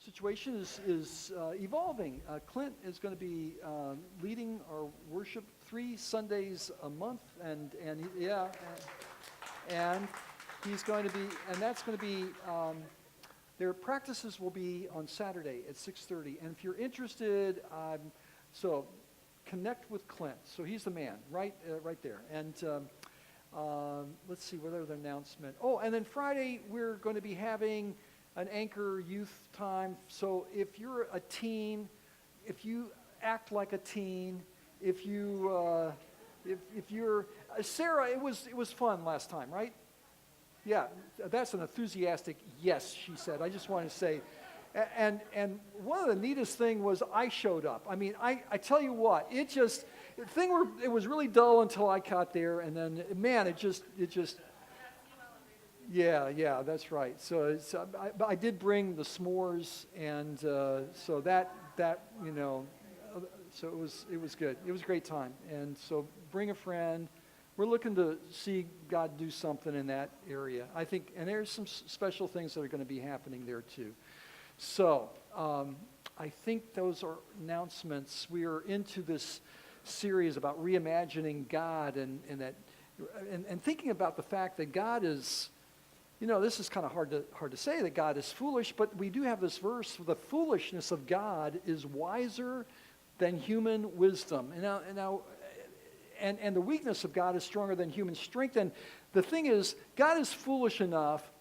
situation is evolving. Clint is going to be leading our worship 3 Sundays a month, and he's going to be, and that's going to be, their practices will be on Saturday at 6:30. And if you're interested, so connect with Clint. So he's the man, right there. And let's see, what other announcement? Oh, and then Friday we're going to be having an anchor youth time. So if you're a teen, if you act like a teen, if you're Sarah, it was fun last time, right? Yeah, that's an enthusiastic yes, she said. I just want to say, and one of the neatest thing was I showed up. I mean, I tell you what, it was really dull until I got there, and then man, it just. Yeah, that's right. So I did bring the s'mores, and so that so it was good. It was a great time, and so bring a friend. We're looking to see God do something in that area, I think, and there's some special things that are going to be happening there too. So I think those are announcements. We are into this series about reimagining God, and thinking about the fact that God is. This is kind of hard to say that God is foolish, but we do have this verse: "The foolishness of God is wiser than human wisdom." And the weakness of God is stronger than human strength. And the thing is, God is foolish enough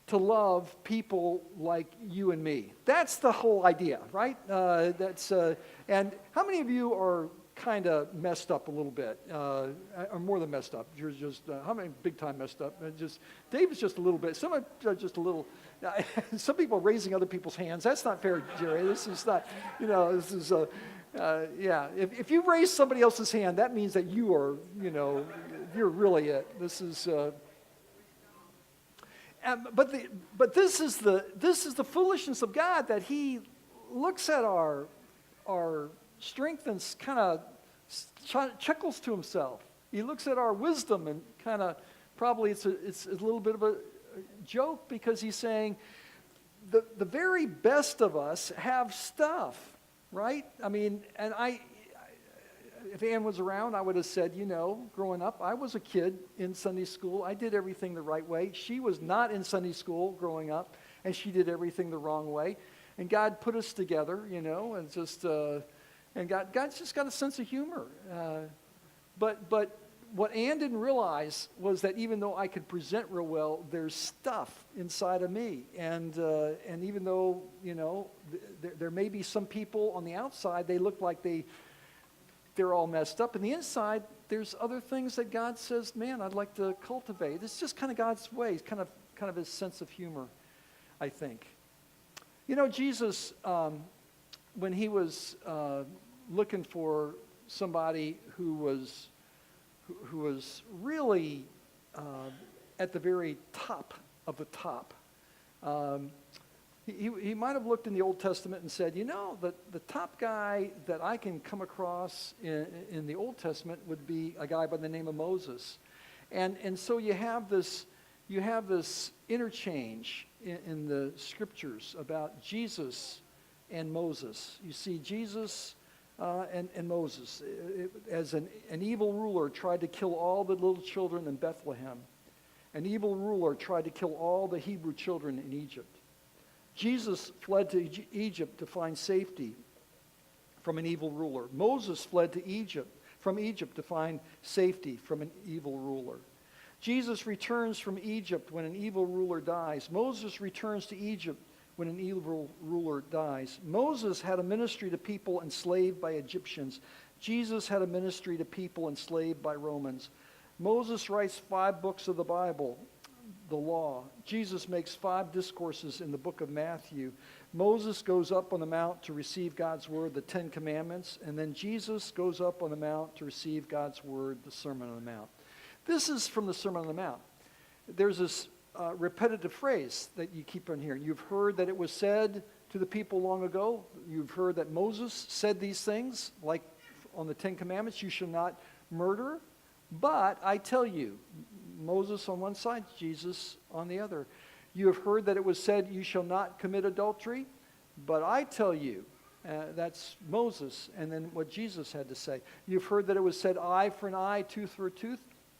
to love people like you and me. That's the whole idea, right? And how many of you are kind of messed up a little bit, or more than messed up? You're just how many big time messed up? David's just a little bit. Some are just a little. Some people are raising other people's hands. That's not fair, Jerry. This is not. This is. Yeah. If you raise somebody else's hand, that means that you are. You're really it. This is. But this is the foolishness of God, that He looks at our strength and kind of chuckles to Himself. He looks at our wisdom and kind of probably it's a little bit of a joke, because He's saying the very best of us have stuff, right? I mean, and if Ann was around, I would have said, growing up, I was a kid in Sunday school. I did everything the right way. She was not in Sunday school growing up, and she did everything the wrong way. And God put us together, and just, and God's just got a sense of humor. But what Ann didn't realize was that even though I could present real well, there's stuff inside of me. And even though, there may be some people on the outside, they look like they're all messed up. In the inside, there's other things that God says, man, I'd like to cultivate. It's just kind of God's way. It's kind of His sense of humor, I think. Jesus, when He was looking for somebody who was really at the very top of the top, he might have looked in the Old Testament and said, the top guy that I can come across in the Old Testament would be a guy by the name of Moses. And so you have this interchange in the Scriptures about Jesus and Moses. You see Jesus and Moses as an evil ruler tried to kill all the little children in Bethlehem. An evil ruler tried to kill all the Hebrew children in Egypt. Jesus fled to Egypt to find safety from an evil ruler. Moses fled to Egypt to find safety from an evil ruler. Jesus returns from Egypt when an evil ruler dies. Moses returns to Egypt when an evil ruler dies. Moses had a ministry to people enslaved by Egyptians. Jesus had a ministry to people enslaved by Romans. Moses writes 5 books of the Bible, the law. Jesus makes 5 discourses in the book of Matthew. Moses goes up on the mount to receive God's word, the 10 Commandments, and then Jesus goes up on the mount to receive God's word, the Sermon on the Mount. This is from the Sermon on the Mount. There's this repetitive phrase that you keep on hearing. You've heard that it was said to the people long ago. You've heard that Moses said these things, like on the 10 Commandments, you shall not murder. But I tell you, Moses on one side, Jesus on the other. You have heard that it was said, you shall not commit adultery. But I tell you, that's Moses, and then what Jesus had to say. You've heard that it was said eye for an eye, tooth for a tooth,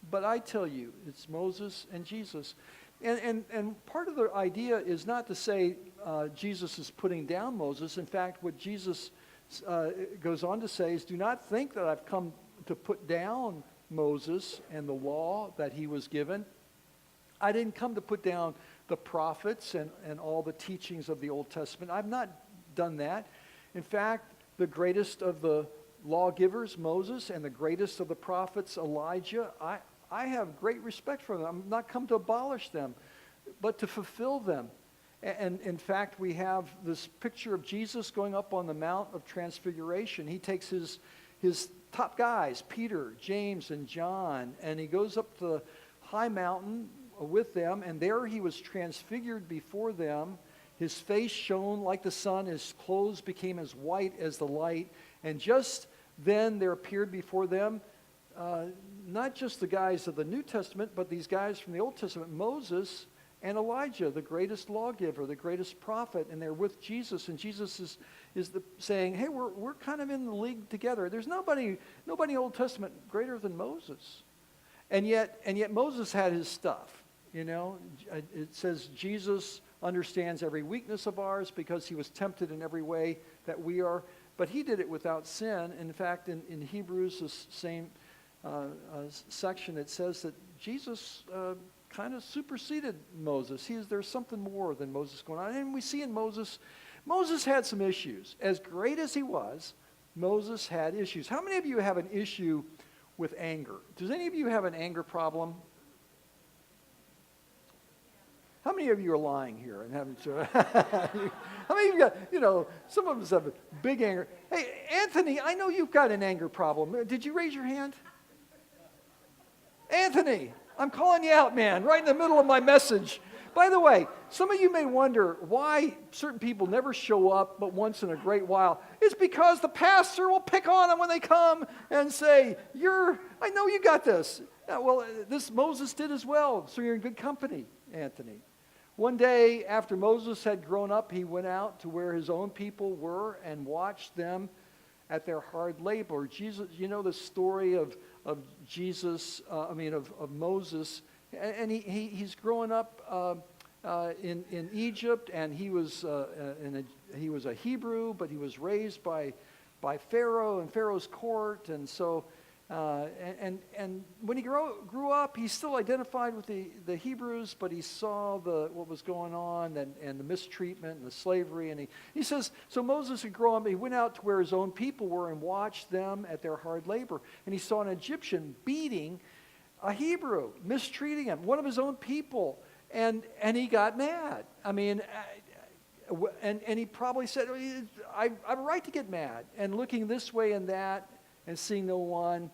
but I tell you, it's Moses and Jesus. And part of the idea is not to say Jesus is putting down Moses. In fact, what Jesus goes on to say is, do not think that I've come to put down Moses and the law that he was given. I didn't come to put down the prophets and all the teachings of the Old Testament. I've not done that. In fact, the greatest of the lawgivers, Moses, and the greatest of the prophets, Elijah, I have great respect for them. I'm not come to abolish them, but to fulfill them. And in fact, we have this picture of Jesus going up on the Mount of Transfiguration. He takes his top guys, Peter, James, and John, and he goes up the high mountain with them, and there he was transfigured before them. His face shone like the sun, his clothes became as white as the light, and just then there appeared before them not just the guys of the New Testament, but these guys from the Old Testament, Moses and Elijah, the greatest lawgiver, the greatest prophet, and they're with Jesus, and Jesus is saying, hey, we're kind of in the league together. There's nobody in the Old Testament greater than Moses. And yet Moses had his stuff, you know. It says Jesus understands every weakness of ours because he was tempted in every way that we are, but he did it without sin. In fact, in Hebrews, this same section, it says that Jesus kind of superseded Moses. There's something more than Moses going on. And we see in Moses had some issues. As great as he was, Moses had issues. How many of you have an issue with anger? Does any of you have an anger problem? How many of you are lying here and haven't? How many of you got, some of us have a big anger. Hey, Anthony, I know you've got an anger problem. Did you raise your hand? Anthony, I'm calling you out, man, right in the middle of my message. By the way, some of you may wonder why certain people never show up but once in a great while. It's because the pastor will pick on them when they come and say, I know you got this. Well, this Moses did as well, so you're in good company, Anthony. One day after Moses had grown up, he went out to where his own people were and watched them at their hard labor. Jesus, you know the story of Jesus, of Moses, and he's growing up in Egypt, and he was a Hebrew, but he was raised by Pharaoh and Pharaoh's court, and so and when he grew up, he still identified with the Hebrews, but he saw what was going on and the mistreatment and the slavery, and he says, so Moses had grown up, he went out to where his own people were and watched them at their hard labor, and he saw an Egyptian beating a Hebrew, mistreating him, one of his own people, and he got mad. I mean, and he probably said, I have a right to get mad, and looking this way and that, and seeing no one,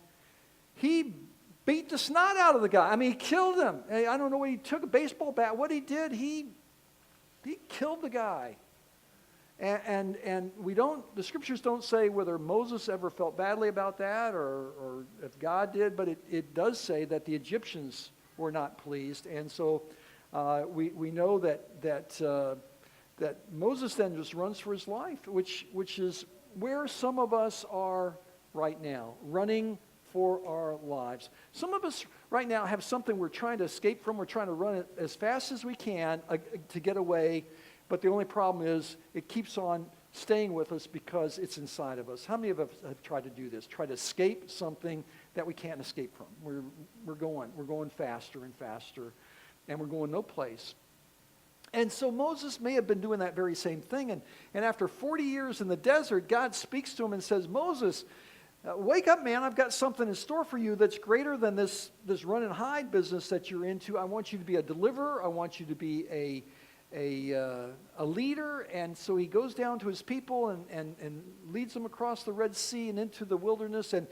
he beat the snot out of the guy. I mean, he killed him. I don't know what he took, a baseball bat. What he did, he killed the guy. And the scriptures don't say whether Moses ever felt badly about that or if God did, but it does say that the Egyptians were not pleased. And so we know that Moses then just runs for his life, which is where some of us are right now, running for our lives. Some of us right now have something we're trying to escape from. We're trying to run it as fast as we can to get away, but the only problem is it keeps on staying with us because it's inside of us. How many of us have tried to do this? Try to escape something that we can't escape from. We're going faster and faster, and we're going no place. And so Moses may have been doing that very same thing, and after 40 years in the desert, God speaks to him and says, Moses, wake up, man, I've got something in store for you that's greater than this run and hide business that you're into. I want you to be a deliverer. I want you to be a leader. And so he goes down to his people and leads them across the Red Sea and into the wilderness. And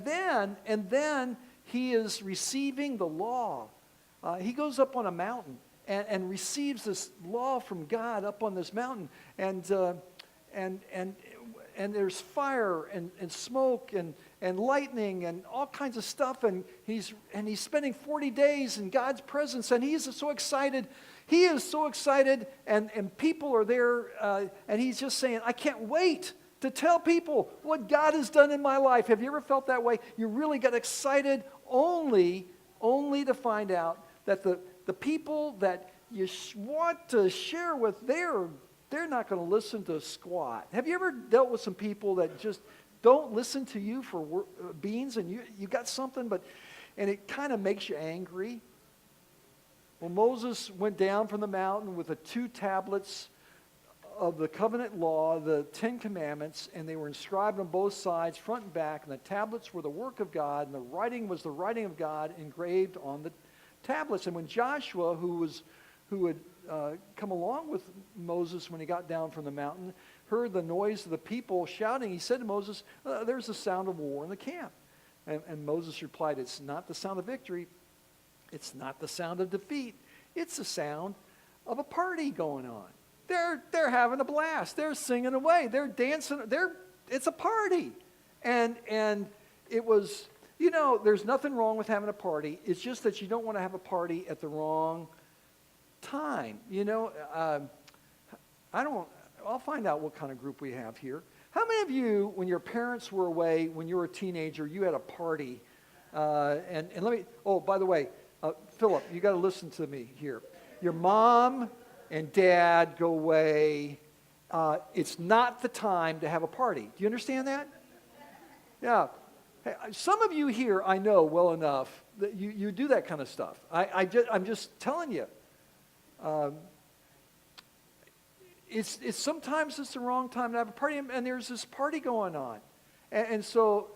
then he is receiving the law. He goes up on a mountain and receives this law from God up on this mountain. And there's fire and smoke and lightning and all kinds of stuff, and he's spending 40 days in God's presence, and he's so excited. He is so excited, and people are there, and he's just saying, I can't wait to tell people what God has done in my life. Have you ever felt that way? You really got excited only to find out that the people that you want to share with, they're not going to listen to squat. Have you ever dealt with some people that just don't listen to you for beans, and you got something, and it kind of makes you angry? Well, Moses went down from the mountain with the 2 tablets of the covenant law, the 10 commandments, and they were inscribed on both sides, front and back, and the tablets were the work of God, and the writing was the writing of God engraved on the tablets. And when Joshua, who had come along with Moses when he got down from the mountain, heard the noise of the people shouting, he said to Moses, there's the sound of war in the camp. And Moses replied, it's not the sound of victory, it's not the sound of defeat, it's the sound of a party going on. They're having a blast. They're singing away. They're dancing. It's a party. And it was, there's nothing wrong with having a party. It's just that you don't want to have a party at the wrong time. I'll find out what kind of group we have here. How many of you, when your parents were away, when you were a teenager, you had a party? And let me, by the way, Philip, you got to listen to me here. Your mom and dad go away, it's not the time to have a party. Do you understand that? Yeah. Hey, some of you here, I know well enough that you do that kind of stuff. I'm just telling you. It's sometimes it's the wrong time to have a party, and there's this party going on. And so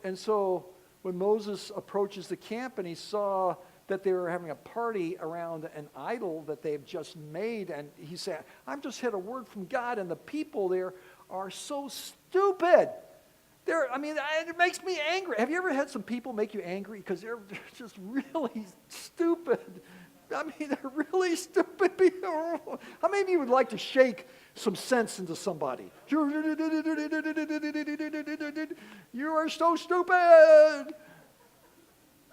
when Moses approaches the camp and he saw that they were having a party around an idol that they've just made. And he said, I've just had a word from God, and the people there are so stupid. It makes me angry. Have you ever had some people make you angry? Because they're just really stupid. They're really stupid people. How many of you would like to shake some sense into somebody? You are so stupid.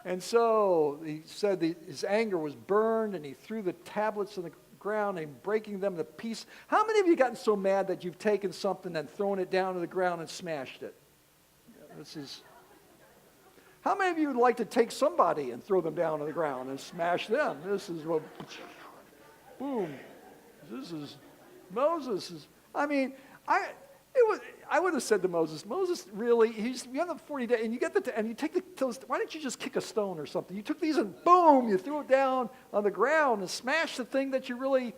And so he said his anger was burned, and he threw the tablets on the ground and breaking them to pieces. How many of you gotten so mad that you've taken something and thrown it down to the ground and smashed it? How many of you would like to take somebody and throw them down to the ground and smash them? This is what, boom. This is Moses. I would have said to Moses, really, you have the 40 days, and you get and you take those, why don't you just kick a stone or something? You took these and boom, you threw it down on the ground and smashed the thing that you really,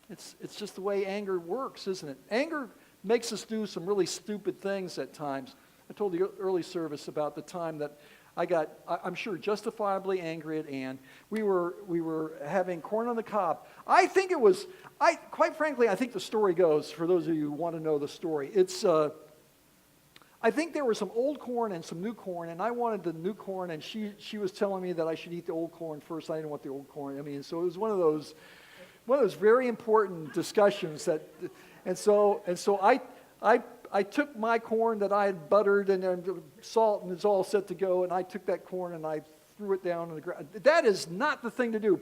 it's just the way anger works, isn't it? Anger makes us do some really stupid things at times. I told the early service about the time that I got, I'm sure, justifiably angry at Ann. We were having corn on the cob. Quite frankly, I think the story goes, for those of you who want to know the story, I think there was some old corn and some new corn, and I wanted the new corn, and she was telling me that I should eat the old corn first. I didn't want the old corn. So it was one of those very important discussions and so I took my corn that I had buttered and salt and it's all set to go, and I took that corn and I threw it down on the ground. That is not the thing to do.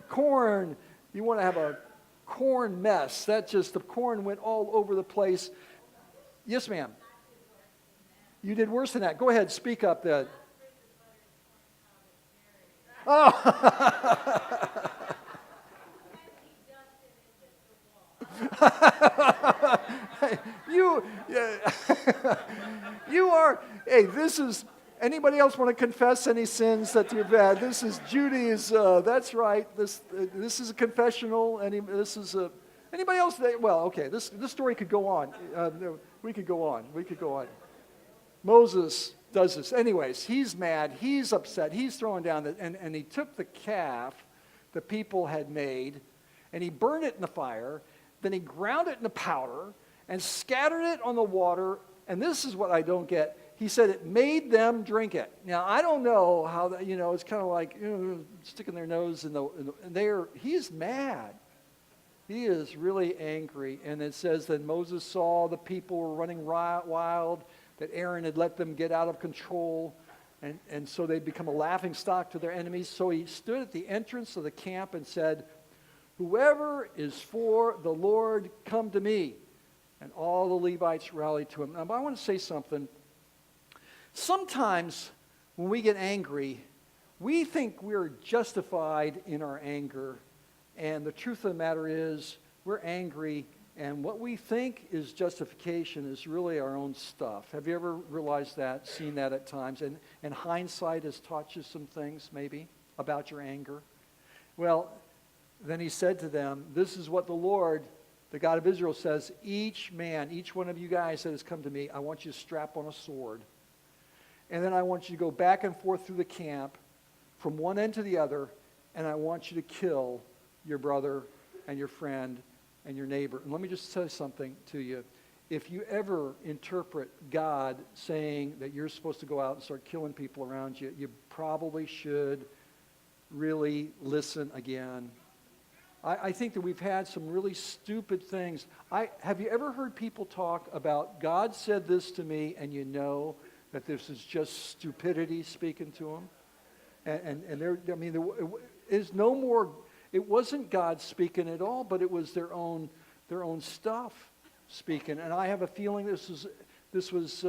Corn, you want to have a corn mess. The corn went all over the place. Yes, ma'am. You did worse than that. Go ahead, speak up then. Oh. You are, this is, anybody else want to confess any sins that you've had? This is Judy's, that's right, this is a confessional, anybody else, this story could go on. We could go on. Moses does this. Anyways, he's mad, he's upset, he's throwing down, and he took the calf the people had made, and he burned it in the fire, then he ground it into powder, and scattered it on the water, and this is what I don't get. He said it made them drink it. Now, I don't know how that, it's kind of like sticking their nose in the he's mad. He is really angry, and it says that Moses saw the people were running wild, that Aaron had let them get out of control, And so they become a laughing stock to their enemies. So he stood at the entrance of the camp and said, "Whoever is for the Lord, come to me." And all the Levites rallied to him. Now, I want to say something. Sometimes when we get angry, we think we're justified in our anger. And the truth of the matter is, we're angry, and what we think is justification is really our own stuff. Have you ever realized that, seen that at times? And hindsight has taught you some things, maybe, about your anger. Well, then he said to them, "This is what the Lord, the God of Israel, says. Each man, each one of you guys that has come to me, I want you to strap on a sword. And then I want you to go back and forth through the camp from one end to the other, and I want you to kill your brother and your friend and your neighbor." And let me just say something to you. If you ever interpret God saying that you're supposed to go out and start killing people around you, you probably should really listen again. I think that we've had some really stupid things. Have you ever heard people talk about, God said this to me, and you know that this is just stupidity speaking to them? And there is no more. It wasn't God speaking at all, but it was their own stuff speaking. And I have a feeling this was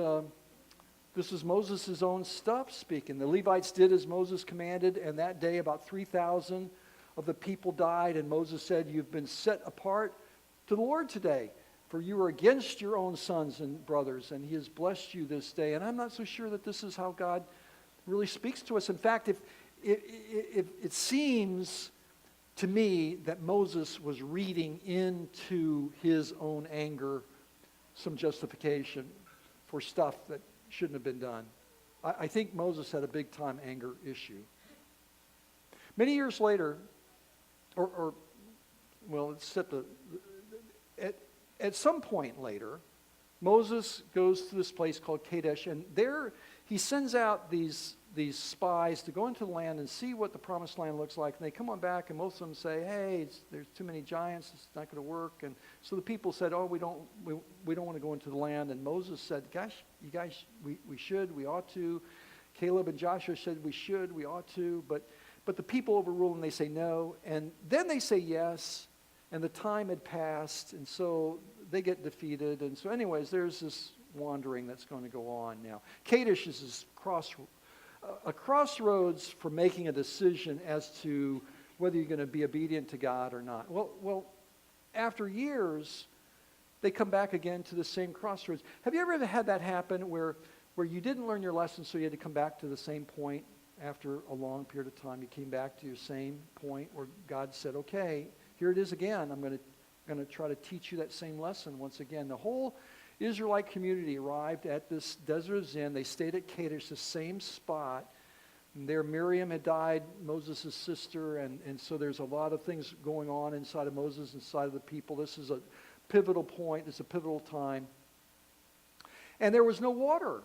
Moses' own stuff speaking. The Levites did as Moses commanded, and that day about 3,000 of the people died. And Moses said, "You've been set apart to the Lord today, for you are against your own sons and brothers, and he has blessed you this day." And I'm not so sure that this is how God really speaks to us. In fact, if it seems to me that Moses was reading into his own anger some justification for stuff that shouldn't have been done. I think Moses had a big-time anger issue. Many years later, let's set at some point later, Moses goes to this place called Kadesh, and there he sends out these spies to go into the land and see what the promised land looks like. And they come on back, and most of them say, "Hey, there's too many giants. It's not going to work." And so the people said, "Oh, we don't want to go into the land." And Moses said, "Gosh, you guys, we should, we ought to." Caleb and Joshua said, "We should, we ought to." But the people overrule, and they say no. And then they say yes, and the time had passed, and so they get defeated. And so anyways, there's this wandering that's going to go on now. Kadesh is this crossroads for making a decision as to whether you're going to be obedient to God or not. Well, after years, they come back again to the same crossroads. Have you ever had that happen where you didn't learn your lesson, so you had to come back to the same point? After a long period of time, you came back to your same point where God said, "Okay, here it is again. I'm going to try to teach you that same lesson once again." The whole Israelite community arrived at this Desert Zin. They stayed at Kadesh, the same spot. And there Miriam had died, Moses' sister, and so there's a lot of things going on inside of Moses, inside of the people. This is a pivotal point. It's a pivotal time. And there was no water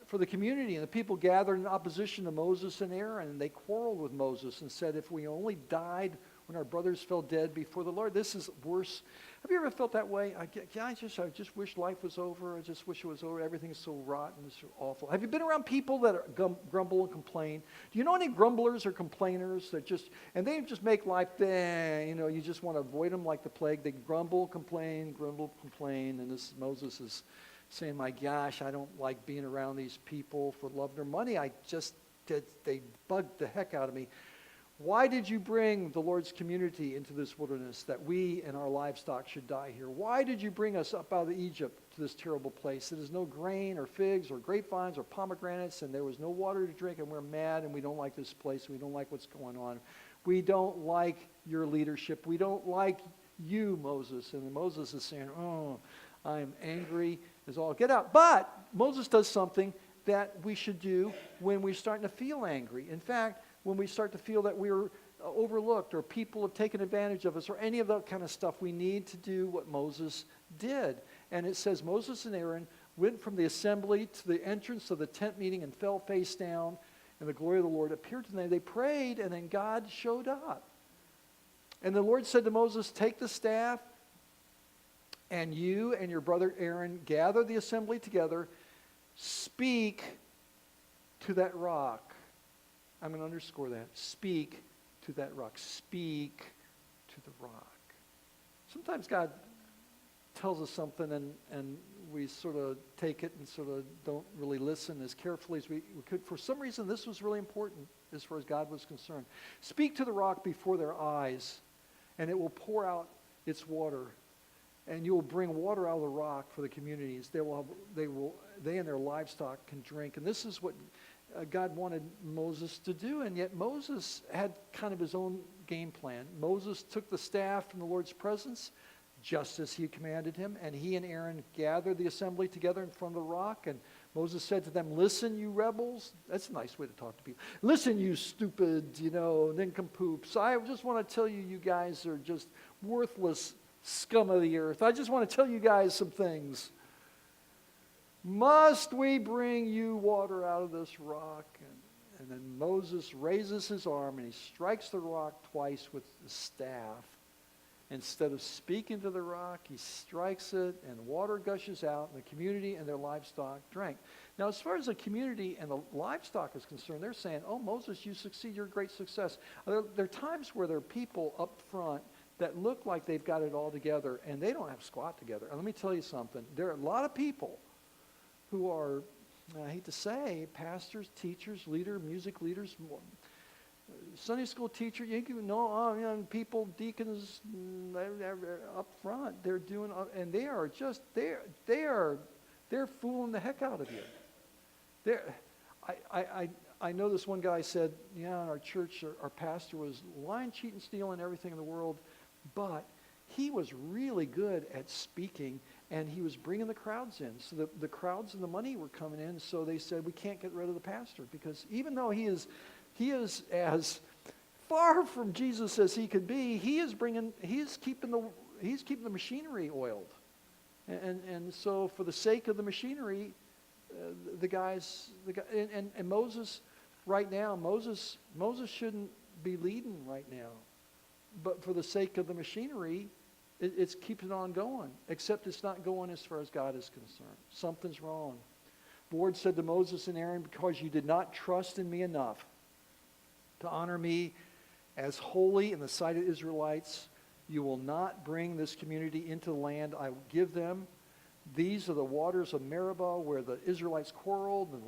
for the community, and the people gathered in opposition to Moses and Aaron, and they quarreled with Moses and said, "If we only died when our brothers fell dead before the Lord." This is worse. Have you ever felt that way? I just wish life was over. I just wish it was over. Everything's so rotten. It's so awful. Have you been around people that are grumble and complain? Do you know any grumblers or complainers that and they just make life, you just want to avoid them like the plague. They grumble, complain, and this Moses is saying, "My gosh, I don't like being around these people for love nor money. They bugged the heck out of me. Why did you bring the Lord's community into this wilderness that we and our livestock should die here? Why did you bring us up out of Egypt to this terrible place? There is no grain or figs or grapevines or pomegranates, and there was no water to drink, and we're mad, and we don't like this place. We don't like what's going on. We don't like your leadership. We don't like you, Moses." And Moses is saying, "Oh, I am angry as all get out." But Moses does something that we should do when we're starting to feel angry. In fact, when we start to feel that we're overlooked or people have taken advantage of us or any of that kind of stuff, we need to do what Moses did. And it says Moses and Aaron went from the assembly to the entrance of the tent meeting and fell face down, and the glory of the Lord appeared to them. They prayed, and then God showed up. And the Lord said to Moses, "Take the staff, and you and your brother Aaron gather the assembly together, speak to that rock. I'm going to underscore that. Speak to that rock. Speak to the rock. Sometimes God tells us something and we sort of take it and sort of don't really listen as carefully as we could. For some reason, this was really important as far as God was concerned. Speak to the rock before their eyes, and it will pour out its water. And you will bring water out of the rock for the communities. They and their livestock can drink. And this is what God wanted Moses to do. And yet Moses had kind of his own game plan. Moses took the staff from the Lord's presence, just as he commanded him. And he and Aaron gathered the assembly together in front of the rock. And Moses said to them, listen, you rebels. That's a nice way to talk to people. Listen, you stupid, nincompoops. I just want to tell you, you guys are just worthless scum of the earth. I just want to tell you guys some things. Must we bring you water out of this rock? And then Moses raises his arm and he strikes the rock twice with the staff. Instead of speaking to the rock, he strikes it and water gushes out and the community and their livestock drank. Now, as far as the community and the livestock is concerned, they're saying, oh, Moses, you succeed, you're a great success. There are times where there are people up front that look like they've got it all together, and they don't have squat together. And let me tell you something. There are a lot of people who are, I hate to say, pastors, teachers, music leaders, Sunday school teacher, people, deacons, up front. They're doing, and they are just, they're fooling the heck out of you. I know this one guy said, in our church, our pastor was lying, cheating, stealing everything in the world, but he was really good at speaking, and he was bringing the crowds in. So the crowds and the money were coming in, so they said, we can't get rid of the pastor, because even though he is as far from Jesus as he could be, he's keeping the machinery oiled. And so for the sake of the machinery, and Moses right now, Moses shouldn't be leading right now. But for the sake of the machinery, it's keeping on going, except it's not going as far as God is concerned. Something's wrong. The Lord said to Moses and Aaron, because you did not trust in me enough to honor me as holy in the sight of Israelites, you will not bring this community into the land I will give them. These are the waters of Meribah, where the Israelites quarreled with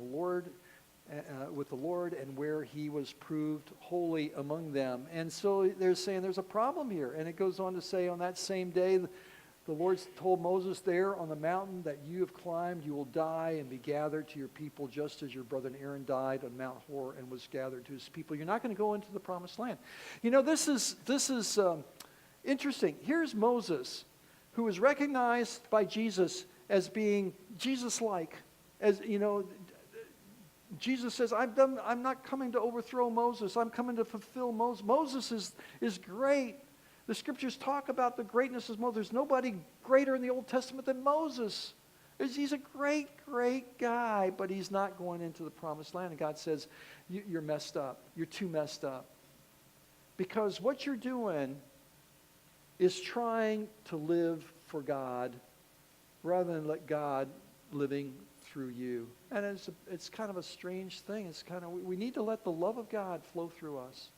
the Lord, and where he was proved holy among them. And so they're saying there's a problem here. And it goes on to say, on that same day, the Lord told Moses, there on the mountain that you have climbed, you will die and be gathered to your people, just as your brother Aaron died on Mount Hor and was gathered to his people. You're not going to go into the promised land. This is interesting. Here's Moses, who was recognized by Jesus as being Jesus-like. Jesus says, I'm not coming to overthrow Moses. I'm coming to fulfill Moses. Moses is great. The scriptures talk about the greatness of Moses. There's nobody greater in the Old Testament than Moses. He's a great, great guy, but he's not going into the promised land. And God says, you're messed up. You're too messed up. Because what you're doing is trying to live for God rather than let God living through you. And it's kind of a strange thing. We need to let the love of God flow through us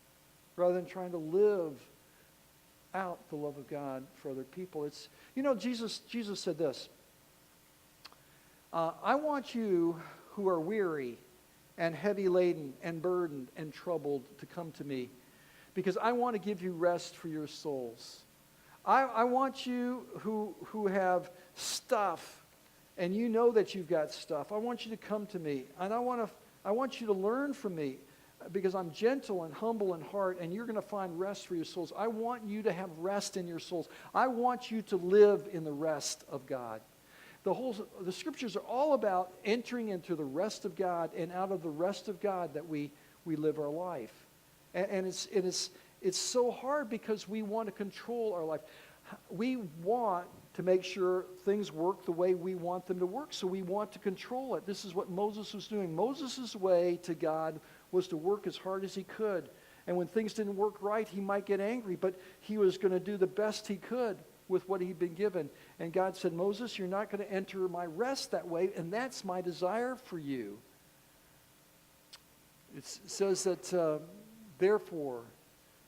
rather than trying to live out the love of God for other people. Jesus said this, I want you who are weary and heavy laden and burdened and troubled to come to me, because I want to give you rest for your souls. I want you who have stuff, and you know that you've got stuff. I want you to come to me, and I want you to learn from me, because I'm gentle and humble in heart, and you're going to find rest for your souls. I want you to have rest in your souls. I want you to live in the rest of God. The scriptures are all about entering into the rest of God, and out of the rest of God that we live our life. And it's so hard because we want to control our life. We want to make sure things work the way we want them to work, so we want to control it. This is what Moses was doing. Moses' way to God was to work as hard as he could. And when things didn't work right, he might get angry, but he was going to do the best he could with what he'd been given. And God said, Moses, you're not going to enter my rest that way, and that's my desire for you. It says that, therefore,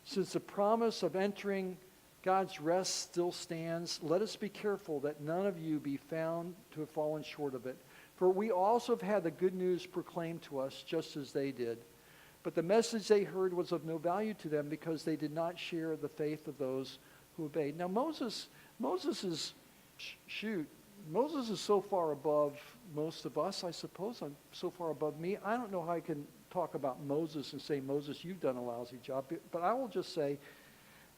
since the promise of entering God's rest still stands, let us be careful that none of you be found to have fallen short of it. For we also have had the good news proclaimed to us, just as they did. But the message they heard was of no value to them because they did not share the faith of those who obeyed. Now Moses is so far above most of us, I suppose. I'm so far above me. I don't know how I can talk about Moses and say, Moses, you've done a lousy job. But I will just say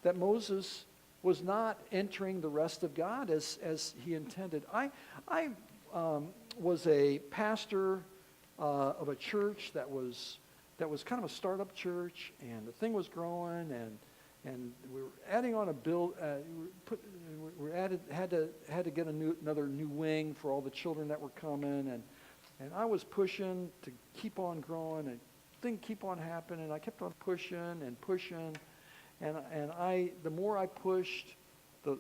that Moses was not entering the rest of God as he intended. I was a pastor of a church that was kind of a startup church, and the thing was growing, and we were adding on a build. Had to get another new wing for all the children that were coming, and I was pushing to keep on growing, and things keep on happening. I kept on pushing, and the more I pushed, the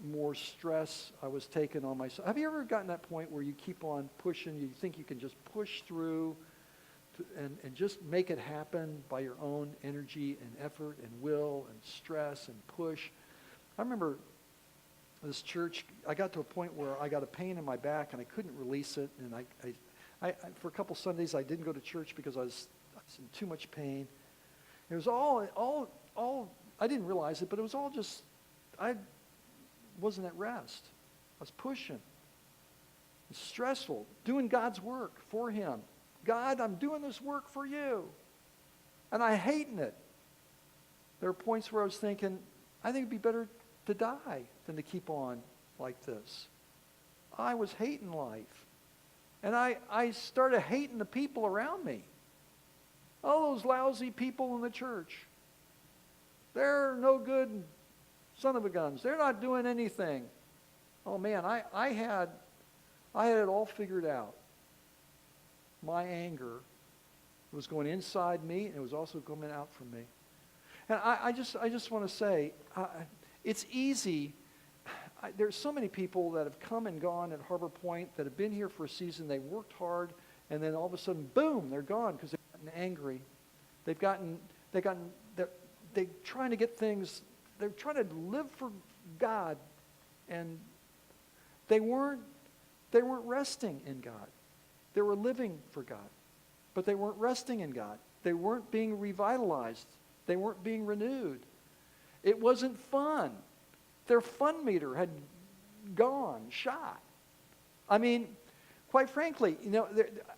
more stress I was taking on myself. Have you ever gotten to that point where you keep on pushing, you think you can just push through and just make it happen by your own energy and effort and will and stress and push? I remember this church, I got to a point where I got a pain in my back and I couldn't release it, and I for a couple Sundays I didn't go to church because I was in too much pain. It was all I didn't realize it, but it was all just, I wasn't at rest. I was pushing. It's stressful, doing God's work for him. God, I'm doing this work for you. And I hating it. There are points where I was thinking, I think it'd be better to die than to keep on like this. I was hating life. And I started hating the people around me. All those lousy people in the church. They're no good son of a guns. They're not doing anything. Oh man, I had it all figured out. My anger was going inside me, and it was also coming out from me. And I just want to say, it's easy. There's so many people that have come and gone at HarborPointe that have been here for a season. They worked hard, and then all of a sudden, boom, they're gone because they've gotten angry. They're trying to get things. They're trying to live for God, and they weren't resting in God. They were living for God, but they weren't resting in God. They weren't being revitalized. They weren't being renewed. It wasn't fun. Their fun meter had gone, shot. I mean, quite frankly,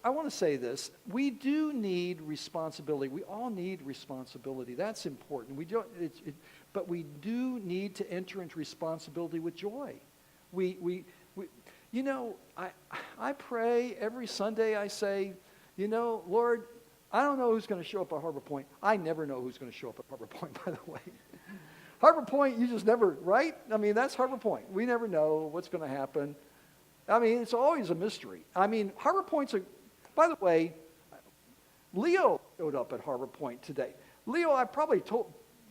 I want to say this. We do need responsibility. We all need responsibility. That's important. But we do need to enter into responsibility with joy. I pray every Sunday. I say, Lord, I don't know who's going to show up at HarborPointe. I never know who's going to show up at HarborPointe, by the way. HarborPointe, you just never, right? I mean, that's HarborPointe. We never know what's going to happen. I mean, it's always a mystery. I mean, HarborPointe's by the way, Leo showed up at HarborPointe today. Leo, I probably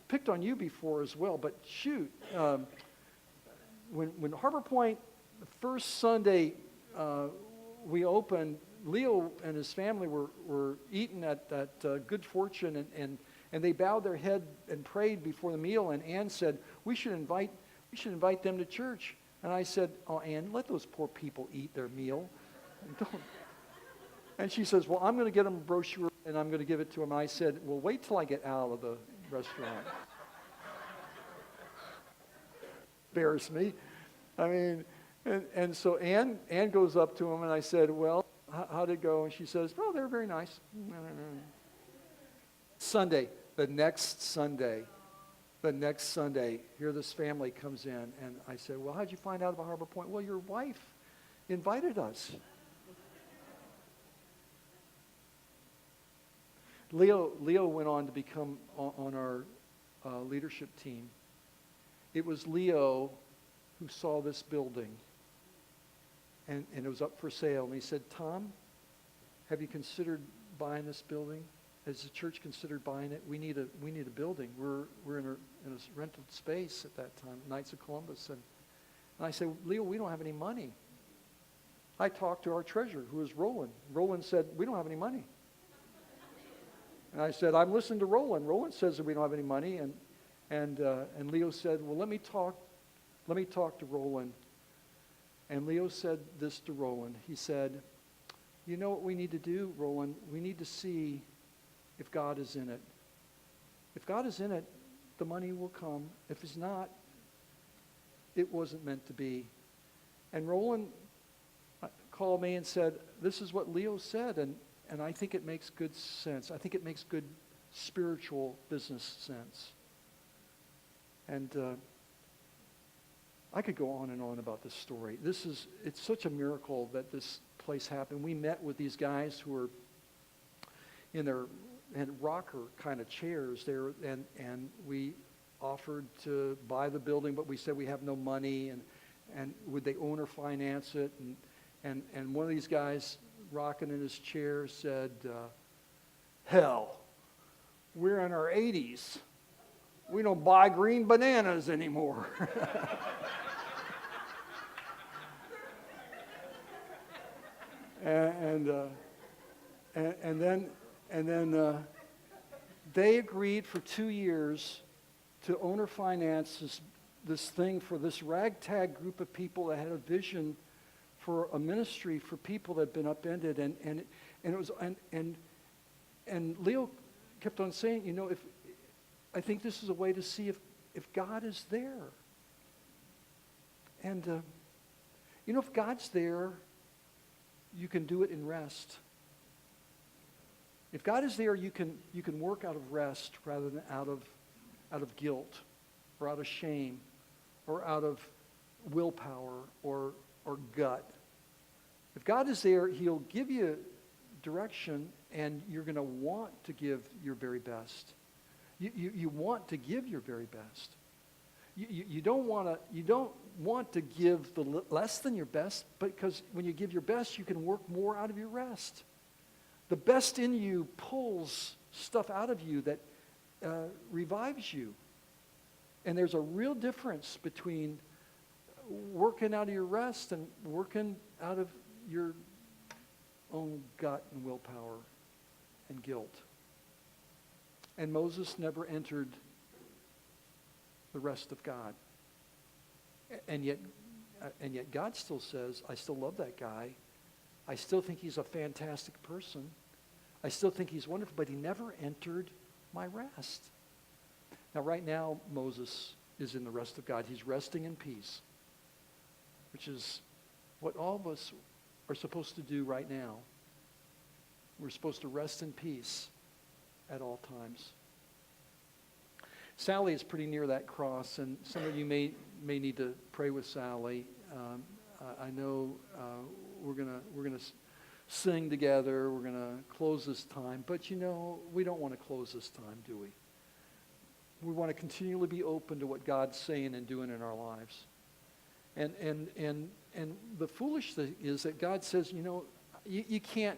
picked on you before as well, but shoot, when HarborPointe, the first Sunday we opened, Leo and his family were eating at Good Fortune, and they bowed their head and prayed before the meal, and Ann said, we should invite them to church. And I said, oh, Ann, let those poor people eat their meal. And she says, well, I'm going to get them a brochure, and I'm going to give it to them. And I said, well, wait till I get out of the restaurant. Embarrass me. I mean, and so Ann goes up to him, and I said, well, how'd it go? And she says, oh, they're very nice. Sunday, the next Sunday, here this family comes in, and I said, well, how'd you find out about HarborPointe? Well, your wife invited us. Leo went on to become on our leadership team. It was Leo who saw this building, and it was up for sale. And he said, Tom, have you considered buying this building? Has the church considered buying it? We need a building. We're in a rented space at that time, Knights of Columbus. And I said, Leo, we don't have any money. I talked to our treasurer, who was Roland. Roland said, we don't have any money. And I said, I'm listening to Roland. Roland says that we don't have any money. And Leo said, well, let me talk to Roland. And Leo said this to Roland. He said, you know what we need to do, Roland? We need to see if God is in it. If God is in it, the money will come. If he's not, it wasn't meant to be. And Roland called me and said, this is what Leo said, and I think it makes good sense. I think it makes good spiritual business sense. And I could go on and on about this story. It's such a miracle that this place happened. We met with these guys who were in their rocker kind of chairs there, and we offered to buy the building, but we said we have no money, and would they own or finance it? And one of these guys rocking in his chair said, hell, we're in our 80s. We don't buy green bananas anymore. and then they agreed for 2 years to own or finance this thing for this ragtag group of people that had a vision for a ministry for people that had been upended, and Leo kept on saying, if I think this is a way to see if God is there, and if God's there, you can do it in rest. If God is there, you can work out of rest rather than out of guilt, or out of shame, or out of willpower, or gut. If God is there, he'll give you direction, and you're going to want to give your very best. You want to give your very best. You don't want to give the less than your best, because when you give your best, you can work more out of your rest. The best in you pulls stuff out of you that revives you. And there's a real difference between working out of your rest and working out of your own gut and willpower and guilt. And Moses never entered the rest of God. And yet God still says, I still love that guy. I still think he's a fantastic person. I still think he's wonderful, but he never entered my rest. Now, right now, Moses is in the rest of God. He's resting in peace, which is what all of us are supposed to do right now. We're supposed to rest in peace at all times. Sally is pretty near that cross, and some of you may need to pray with Sally. I know we're gonna sing together. We're gonna close this time, but we don't want to close this time, do we? We want to continually be open to what God's saying and doing in our lives. And the foolish thing is that God says, you can't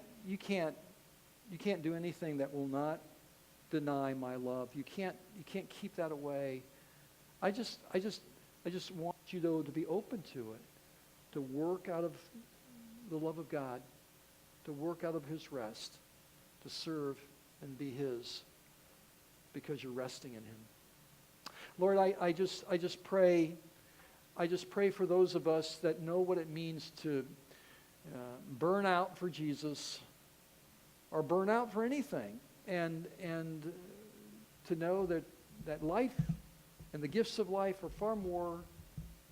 do anything that will not deny my love. You can't keep that away. I just want you, though, to be open to it, to work out of the love of God, to work out of his rest, to serve and be his, because you're resting in him. Lord, I just pray for those of us that know what it means to burn out for Jesus, or burn out for anything, and to know that life and the gifts of life are far more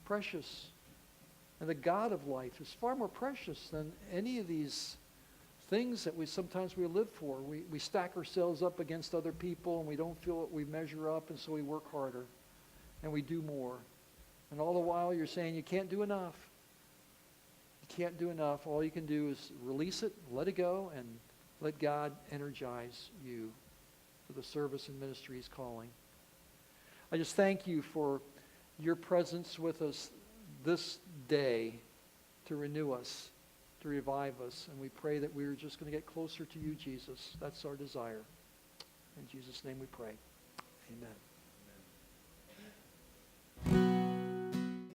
precious, and the God of life is far more precious than any of these things that we sometimes live for. We stack ourselves up against other people, and we don't feel that we measure up, and so we work harder and we do more. And all the while you're saying you can't do enough. You can't do enough. All you can do is release it, let it go, and let God energize you for the service and ministry he's calling. I just thank you for your presence with us this day to renew us, to revive us. And we pray that we're just going to get closer to you, Jesus. That's our desire. In Jesus' name we pray. Amen.